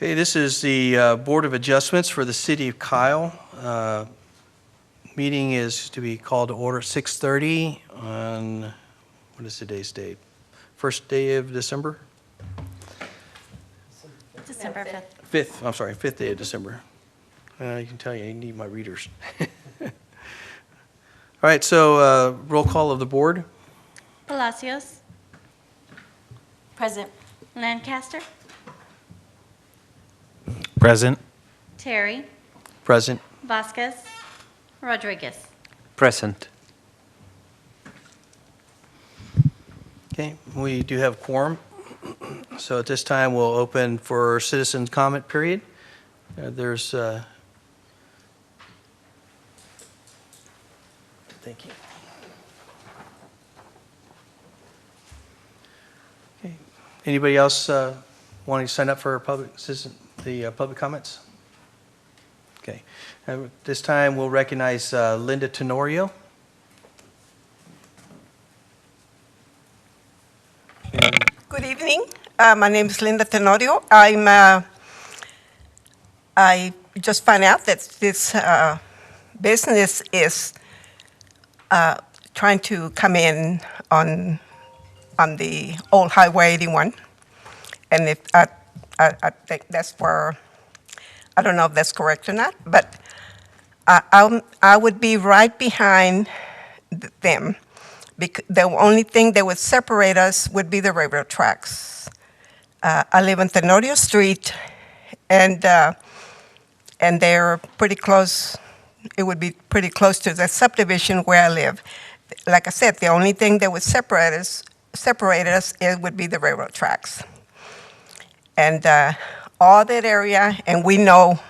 Okay, this is the Board of Adjustments for the City of Kyle. Meeting is to be called to order at 6:30 on, what is today's date? First day of December? December 5th. 5th, I'm sorry, 5th day of December. You can tell you need my readers. All right, so roll call of the board. Palacios. Present. Lancaster. Present. Terry. Present. Vasquez. Rodriguez. Present. Okay, we do have quorum. So at this time, we'll open for citizen comment period. Thank you. Okay. Anybody else wanting to sign up for public comments? Okay. At this time, we'll recognize Linda Tenorio. Good evening. My name is Linda Tenorio. I just found out that this business is trying to come in on the old Highway 81, and if I think that's where, I don't know if that's correct or not, but I would be right behind them. The only thing that would separate us would be the railroad tracks. I live on Tenorio Street, and they're pretty close. It would be pretty close to the subdivision where I live. Like I said, the only thing that would separate us, it would be the railroad tracks. And all that area, and we know,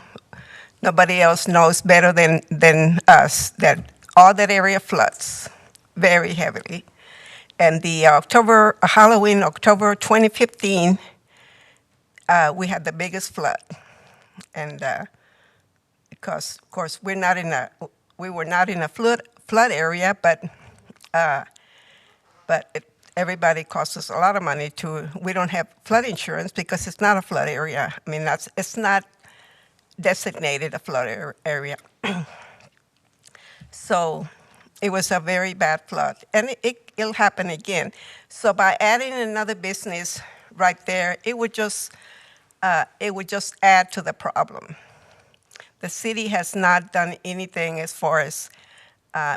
nobody else knows better than us, that all that area floods very heavily. And the Halloween, October 2015, we had the biggest flood. And because, of course, we were not in a flood area, but everybody costs us a lot of money we don't have flood insurance because it's not a flood area. I mean, it's not designated a flood area. So it was a very bad flood, and it'll happen again. So by adding another business right there, it would just add to the problem. The city has not done anything as far as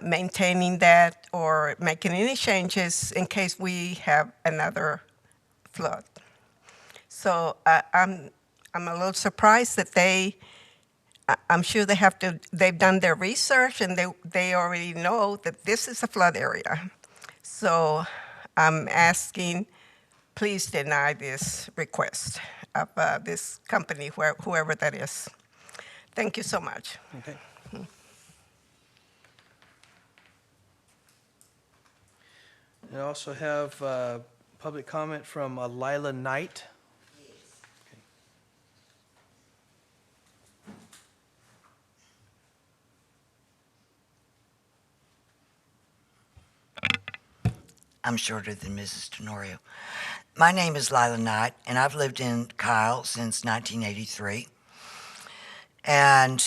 maintaining that or making any changes in case we have another flood. So I'm a little surprised that I'm sure they've done their research and they already know that this is a flood area. So I'm asking, please deny this request of this company, whoever that is. Thank you so much. Okay. I also have public comment from Lila Knight. I'm shorter than Mrs. Tenorio. My name is Lila Knight, and I've lived in Kyle since 1983. And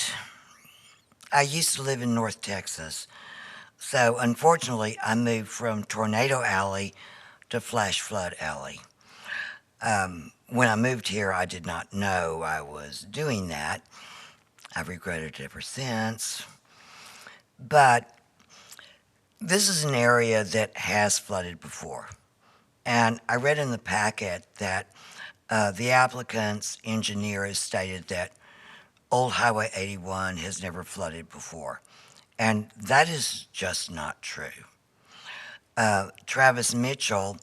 I used to live in North Texas. So unfortunately, I moved from Tornado Alley to Flash Flood Alley. When I moved here, I did not know I was doing that. I've regretted it ever since. But this is an area that has flooded before. And I read in the packet that the applicant's engineer has stated that Old Highway 81 has never flooded before. And that is just not true. Travis Mitchell,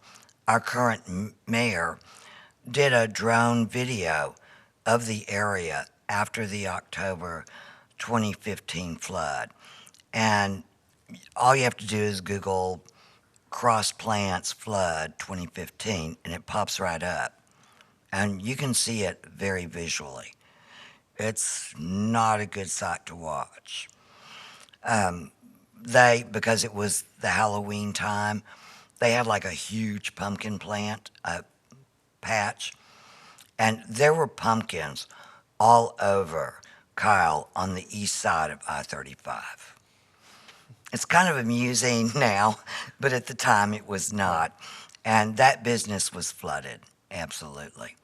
our current mayor, did a drone video of the area after the October 2015 flood. And all you have to do is Google Cross Plants Flood 2015, and it pops right up. And you can see it very visually. It's not a good sight to watch. Because it was the Halloween time, they had like a huge pumpkin plant patch, And there were pumpkins all over Kyle on the east side of I-35. It's kind of amusing now, but at the time it was not. And that business was flooded, absolutely.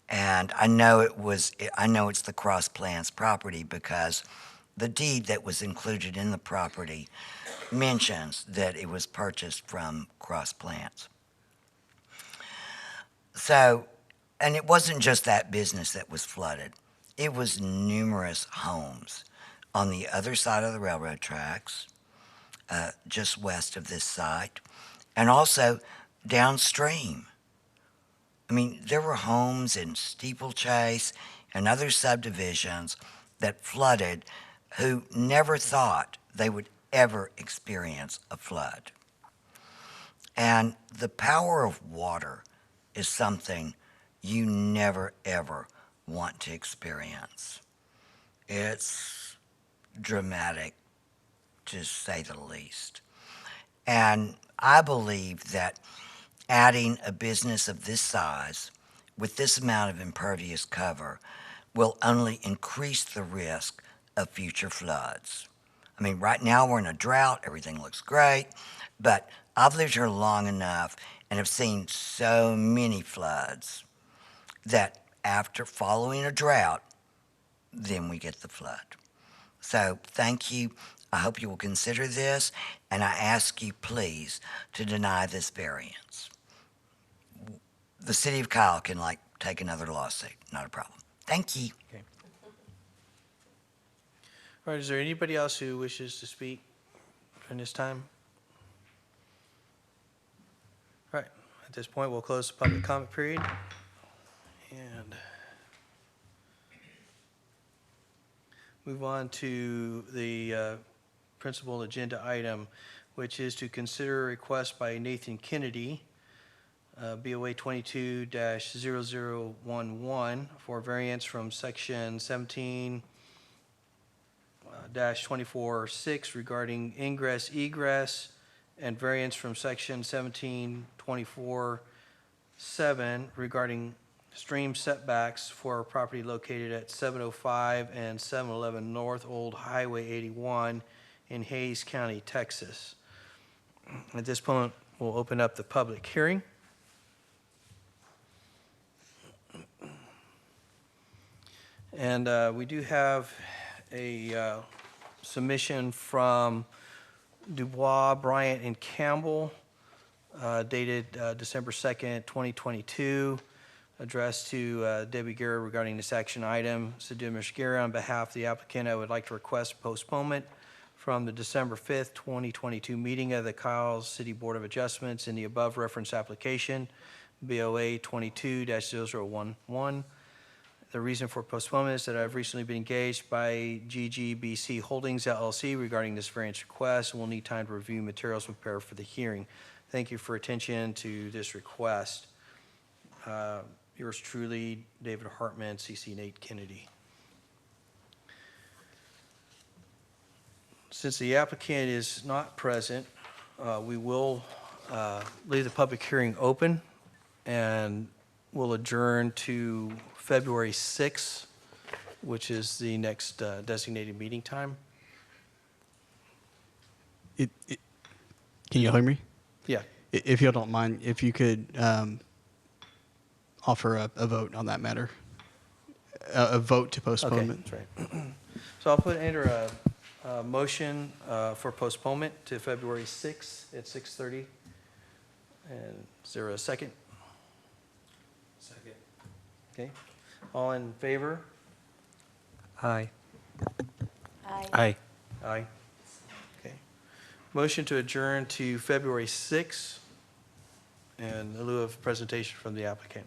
And I know it's the Cross Plants property because the deed that was included in the property mentions that it was purchased from Cross Plants. So, and it wasn't just that business that was flooded. It was numerous homes on the other side of the railroad tracks, just west of this site, and also downstream. I mean, there were homes in Steeplechase and other subdivisions that flooded who never thought they would ever experience a flood. And the power of water is something you never, ever want to experience. It's dramatic, to say the least. And I believe that adding a business of this size with this amount of impervious cover will only increase the risk of future floods. I mean, right now we're in a drought, everything looks great, but I've lived here long enough and have seen so many floods that after following a drought, then we get the flood. So thank you. I hope you will consider this, and I ask you please to deny this variance. The city of Kyle can take another lawsuit, not a problem. Thank you. Okay. All right, is there anybody else who wishes to speak during this time? All right, at this point, we'll close the public comment period. And move on to the principal agenda item, which is to consider a request by Nathan Kennedy, BOA 22-0011, for variance from section 17-24-6 regarding ingress, egress, and variance from section 17-24-7 regarding stream setbacks for a property located at 705 and 711 North Old Highway 81 in Hayes County, Texas. At this point, we'll open up the public hearing. And we do have a submission from Dubois, Bryant, and Campbell, dated December 2nd, 2022, addressed to Debbie Guerra regarding this action item. So, dear Ms. Guerra, on behalf of the applicant, I would like to request postponement from the December 5th, 2022 meeting of the Kyle City Board of Adjustments in the above referenced application, BOA 22-0011. The reason for postponement is that I've recently been engaged by GGBC Holdings LLC regarding this variance request, and we'll need time to review materials prepared for the hearing. Thank you for attention to this request. Yours truly, David Hartman, CC Nate Kennedy. Since the applicant is not present, we will leave the public hearing open and we'll adjourn to February 6th, which is the next designated meeting time. Can you hear me? Yeah. If you don't mind, if you could offer a vote on that matter, a vote to postponement. Okay, that's right. So I'll enter a motion for postponement to February 6th at 6:30. And is there a second? Second. Okay. All in favor? Aye. Aye. Aye. Aye. Okay. Motion to adjourn to February 6th in lieu of presentation from the applicant.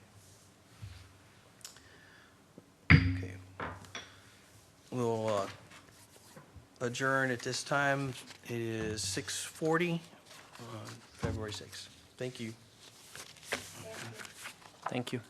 Okay. We'll adjourn at this time. It is 6:40 on February 6th. Thank you. Thank you.